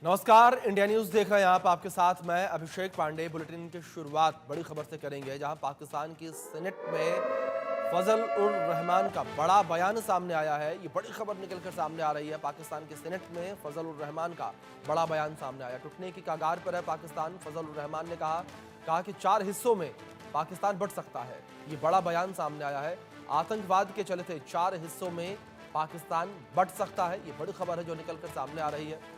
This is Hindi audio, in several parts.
नमस्कार, इंडिया न्यूज देख रहे हैं आप। आपके साथ मैं अभिषेक पांडे। बुलेटिन की शुरुआत बड़ी खबर से करेंगे, जहां पाकिस्तान की सीनेट में फजल उर रहमान का बड़ा बयान सामने आया है। ये बड़ी खबर निकलकर सामने आ रही है। पाकिस्तान की सीनेट में फजल उर रहमान का बड़ा बयान सामने आया। टूटने की कगार पर है पाकिस्तान। फजल उर रहमान ने कहा कि 4 हिस्सों में पाकिस्तान बंट सकता है। ये बड़ा बयान सामने आया है। आतंकवाद के चलते 4 हिस्सों में पाकिस्तान बंट सकता है। ये बड़ी खबर है जो निकलकर सामने आ रही है।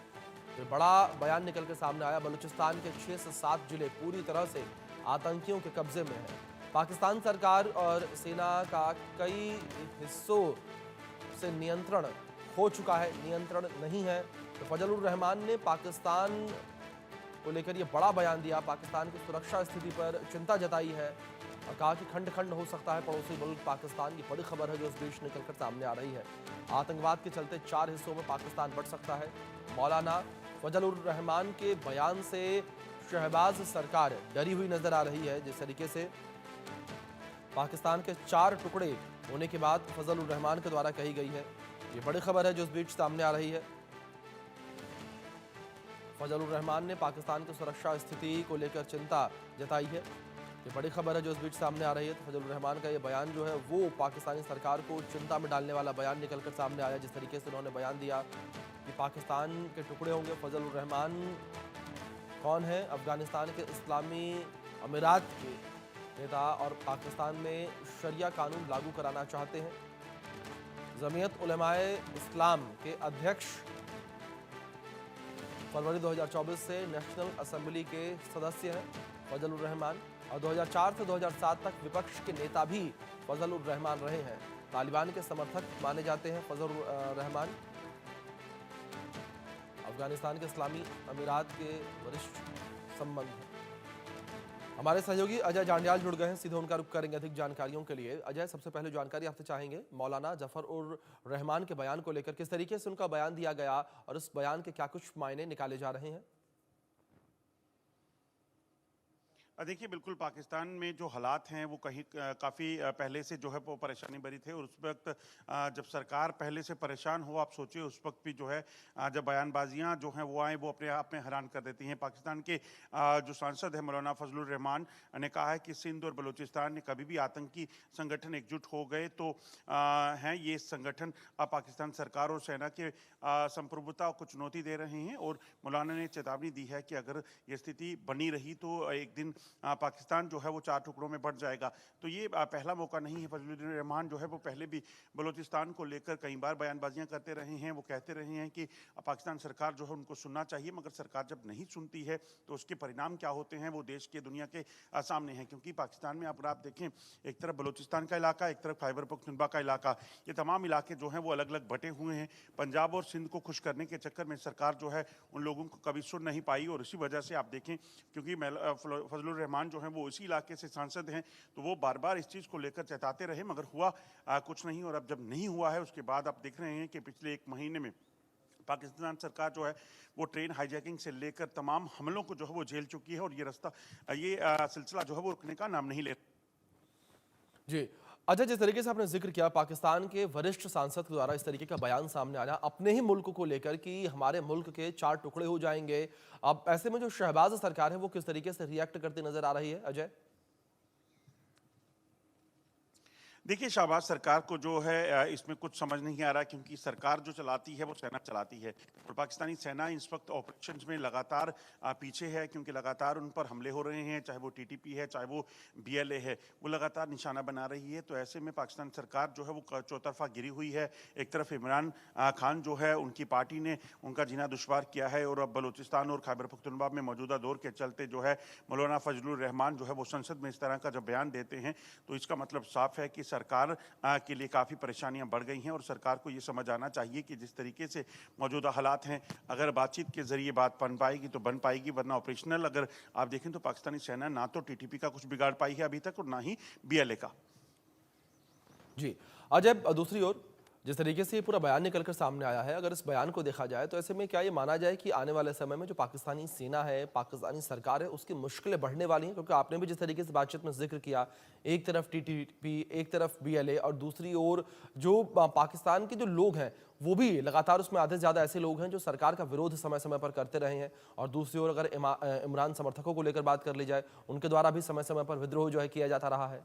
तो बड़ा बयान निकल के सामने आया। बलूचिस्तान के 6 से 7 जिले पूरी तरह से आतंकियों के कब्जे में हैं। पाकिस्तान सरकार और सेना का कई हिस्सों से नियंत्रण हो चुका है, नियंत्रण नहीं है। तो फजल उर रहमान ने पाकिस्तान को लेकर ये बड़ा बयान दिया। पाकिस्तान की सुरक्षा स्थिति पर चिंता जताई है और कहा कि खंड खंड हो सकता है पड़ोसी मुल्क पाकिस्तान। की बड़ी खबर है जो इस बीच निकलकर सामने आ रही है। आतंकवाद के चलते 4 हिस्सों में पाकिस्तान बंट सकता है। मौलाना फजल उर रहमान के बयान से शहबाज सरकार डरी हुई नजर आ रही है। जिस तरीके से पाकिस्तान के 4 टुकड़े होने के बाद फजल उर रहमान के द्वारा कही गई है, ये बड़ी खबर है जो इस बीच सामने आ रही है। फजल उर रहमान ने पाकिस्तान की सुरक्षा स्थिति को लेकर चिंता जताई है। ये बड़ी खबर है जो इस बीच सामने आ रही है। तो फजल उर रहमान का ये बयान जो है वो पाकिस्तानी सरकार को चिंता में डालने वाला बयान निकलकर सामने आया। जिस तरीके से उन्होंने बयान दिया कि पाकिस्तान के टुकड़े होंगे। फजल उर रहमान कौन है? अफगानिस्तान के इस्लामी अमीरात के नेता और पाकिस्तान में शरिया कानून लागू कराना चाहते हैं। जमीयत उलमाए इस्लाम के अध्यक्ष फरवरी 2024 से नेशनल असेंबली के सदस्य हैं फजल उर रहमान, और 2004 से 2007 तक विपक्ष के नेता भी फजल उर रहमान रहे हैं। तालिबान के समर्थक माने जाते हैं फजल उर रहमान। अफगानिस्तान के इस्लामी अमीरात के वरिष्ठ संबंध हैं। हमारे सहयोगी अजय जांडियाल जुड़ गए हैं, सीधे उनका रुख करेंगे अधिक जानकारियों के लिए। अजय, सबसे पहले जानकारी आपसे चाहेंगे मौलाना जफर उर रहमान के बयान को लेकर। किस तरीके से उनका बयान दिया गया और इस बयान के क्या कुछ मायने निकाले जा रहे हैं? देखिए, बिल्कुल पाकिस्तान में जो हालात हैं वो कहीं काफ़ी पहले से जो है वो परेशानी भरी थे। और उस वक्त जब सरकार पहले से परेशान हो, आप सोचिए उस वक्त भी जो है जब बयानबाजियां जो हैं वो आए, वो अपने आप में हैरान कर देती हैं। पाकिस्तान के जो सांसद हैं मौलाना फजलुर रहमान ने कहा है कि सिंध और बलूचिस्तान ने कभी भी आतंकी संगठन एकजुट हो गए तो हैं ये संगठन पाकिस्तान सरकार और सेना के संप्रभुता को चुनौती दे रहे हैं। और मौलाना ने चेतावनी दी है कि अगर ये स्थिति बनी रही तो एक दिन पाकिस्तान जो है वो 4 टुकड़ों में बढ़ जाएगा। तो ये पहला मौका नहीं है। फजलुर रहमान जो है वो पहले भी बलूचिस्तान को लेकर कई बार बयानबाजियां करते रहे हैं। वो कहते रहे हैं कि पाकिस्तान सरकार जो है उनको सुनना चाहिए, मगर सरकार जब नहीं सुनती है तो उसके परिणाम क्या होते हैं वो देश के दुनिया के सामने हैं। क्योंकि पाकिस्तान में अगर आप देखें, एक तरफ बलूचिस्तान का इलाका, एक तरफ खैबर पख्तूनख्वा का इलाका, ये तमाम इलाके जो हैं वो अलग अलग बटे हुए हैं। पंजाब और सिंध को खुश करने के चक्कर में सरकार जो है उन लोगों को कभी सुन नहीं पाई। और इसी वजह से आप देखें, क्योंकि फजलुर रहमान जो है वो इसी इलाके से सांसद हैं, तो वो बार बार इस चीज़ को लेकर चेताते रहे, मगर हुआ कुछ नहीं। और अब जब नहीं हुआ है उसके बाद आप देख रहे हैं कि पिछले 1 महीने में पाकिस्तान सरकार जो है वो ट्रेन हाईजैकिंग से लेकर तमाम हमलों को जो है वो झेल चुकी है। और ये सिलसिला जो है वो रुकने का नाम नहीं ले। जी अजय, जिस तरीके से आपने जिक्र किया पाकिस्तान के वरिष्ठ सांसद के द्वारा इस तरीके का बयान सामने आना अपने ही मुल्क को लेकर कि हमारे मुल्क के 4 टुकड़े हो जाएंगे, अब ऐसे में जो शहबाज सरकार है वो किस तरीके से रिएक्ट करती नजर आ रही है अजय? देखिए, शाहबाज सरकार को जो है इसमें कुछ समझ नहीं आ रहा, क्योंकि सरकार जो चलाती है वो सेना चलाती है। और पाकिस्तानी सेना इस वक्त ऑपरेशंस में लगातार पीछे है, क्योंकि लगातार उन पर हमले हो रहे हैं, चाहे वो टीटीपी है चाहे वो बीएलए है, वो लगातार निशाना बना रही है। तो ऐसे में पाकिस्तान सरकार जो है वो चौतरफा गिरी हुई है। एक तरफ इमरान खान जो है उनकी पार्टी ने उनका जीना दुश्वार किया है, और अब बलूचिस्तान और खैबर पख्तूनख्वा में मौजूदा दौर के चलते जो है मौलाना फजलुर रहमान जो है वो संसद में इस तरह का जब बयान देते हैं तो इसका मतलब साफ है कि सरकार के लिए काफ़ी परेशानियां बढ़ गई हैं। और सरकार को ये समझ आना चाहिए कि जिस तरीके से मौजूदा हालात हैं, अगर बातचीत के जरिए बात बन पाएगी तो बन पाएगी, वरना ऑपरेशनल अगर आप देखें तो पाकिस्तानी सेना ना तो टीटीपी का कुछ बिगाड़ पाई है अभी तक और ना ही बीएलए का। जी अजय, दूसरी ओर जिस तरीके से ये पूरा बयान निकल कर सामने आया है, अगर इस बयान को देखा जाए तो ऐसे में क्या ये माना जाए कि आने वाले समय में जो पाकिस्तानी सेना है, पाकिस्तानी सरकार है, उसकी मुश्किलें बढ़ने वाली हैं? क्योंकि आपने भी जिस तरीके से बातचीत में जिक्र किया, एक तरफ टीटीपी, एक तरफ बीएलए और दूसरी ओर जो पाकिस्तान के जो लोग हैं वो भी लगातार, उसमें आधे से ज़्यादा ऐसे लोग हैं जो सरकार का विरोध समय समय पर करते रहे हैं। और दूसरी ओर अगर इमरान समर्थकों को लेकर बात कर ली जाए, उनके द्वारा भी समय समय पर विद्रोह जो है किया जाता रहा है।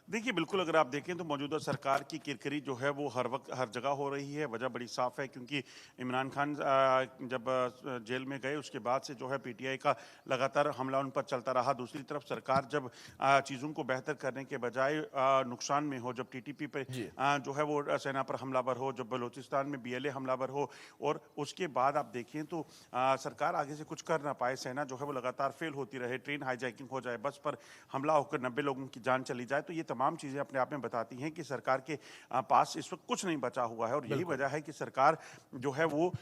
देखिए, बिल्कुल अगर आप देखें तो मौजूदा सरकार की किरकिरी जो है वो हर वक्त हर जगह हो रही है। वजह बड़ी साफ़ है क्योंकि इमरान खान जब जेल में गए उसके बाद से जो है पीटीआई का लगातार हमला उन पर चलता रहा। दूसरी तरफ सरकार जब चीज़ों को बेहतर करने के बजाय नुकसान में हो, जब टीटीपी पे जी। जो है वो सेना पर हमलावर हो, जब बलूचिस्तान में बीएलए हमलावर हो और उसके बाद आप देखें तो सरकार आगे से कुछ कर ना पाए, सेना जो है वो लगातार फेल होती रहे, ट्रेन हाईजैकिंग हो जाए, बस पर हमला होकर 90 लोगों की जान चली जाए, तो ये तमाम चीज़ें अपने आप में बताती हैं कि सरकार के पास इस वक्त कुछ नहीं बचा हुआ है। और यही बिल्कुल। वजह है कि सरकार जो है वो